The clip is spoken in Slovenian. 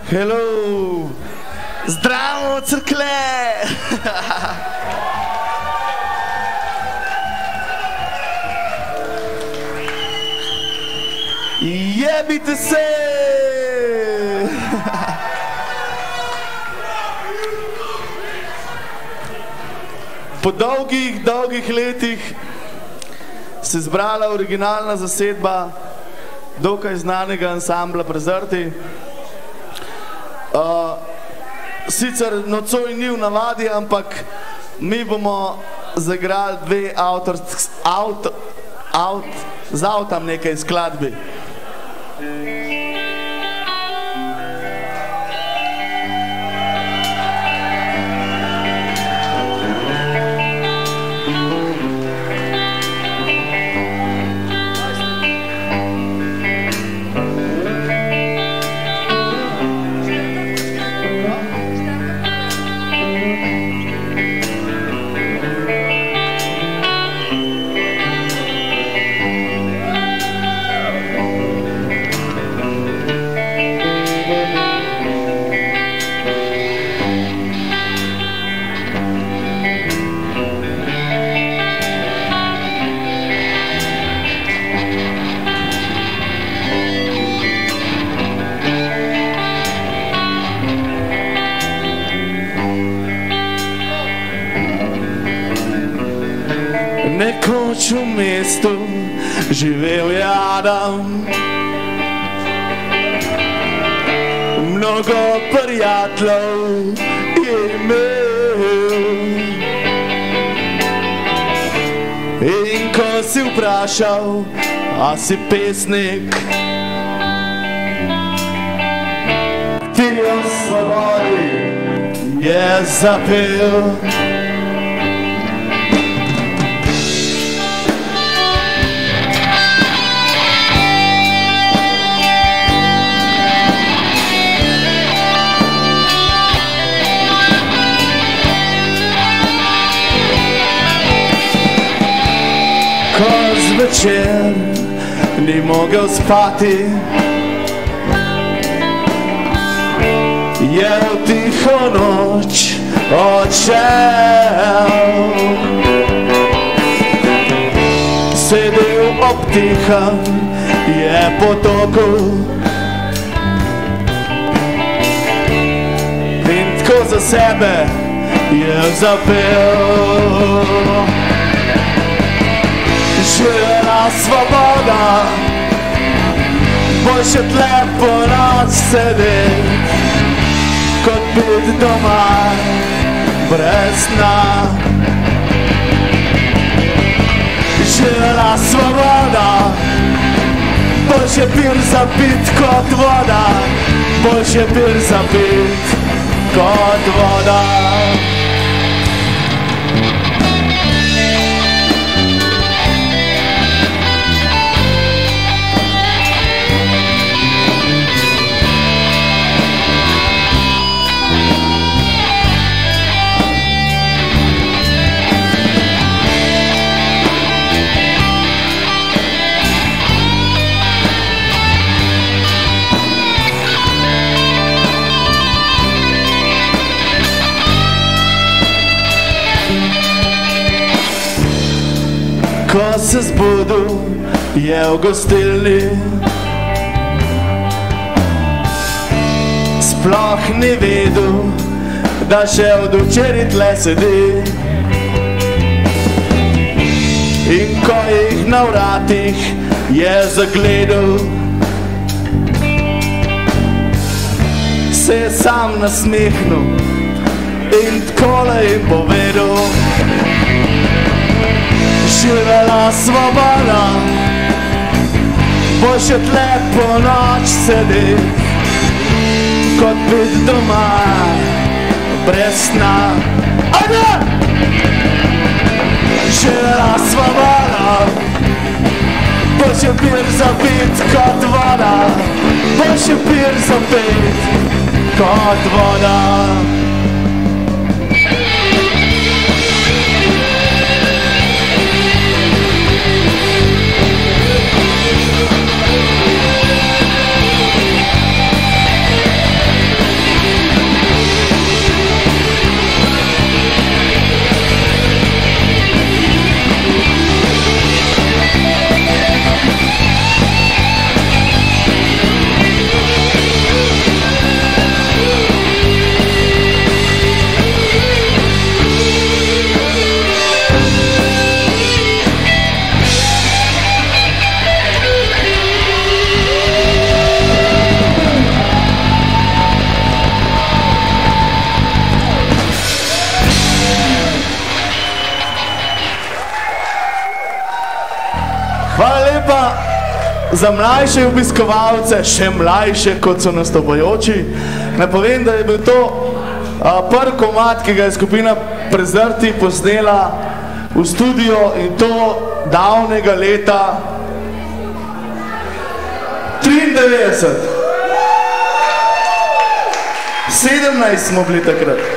Hello! Zdravo, crkle! Jebite se! Po dolgih letih se je zbrala originalna zasedba dokaj znanega ansambla Prezrti. Sicer nocoj ni v navadi, ampak mi bomo zaigrali dve z avtom nekaj skladbi. Nekoč v mestu živel je Adam, mnogo prijateljev je imel. In ko si vprašal, a si pesnik, ti o svobodi je zapel. Ko zvečer ni mogel spati, je v tiho noč odšel. Sedel ob tihem je potoku in tako za sebe je zapel. Živela svoboda, boljše tle po noč sedeti, kot biti doma brez sna. Živela svoboda, boljše pir zapit kot voda, boljše pir zapit kot voda. Ko se zbudil, je v gostilni, sploh ni vedel, da še od včeraj tle sedi. In ko jih na vratih je zagledal, se je sam nasmehnil in takole jim povedal. Živela svoboda, boljše tle po noč sedeti, kot biti doma brez sna. Ajde! Živela svoboda, boljše pir zapit kot voda, boljše pir zapit kot voda. za mlajše obiskovalce, še mlajše kot so nastopajoči, ne povem, da je bil to prvi komad, ki ga je skupina Prezrti posnela v studio in to davnega leta 93. 17 smo bili takrat.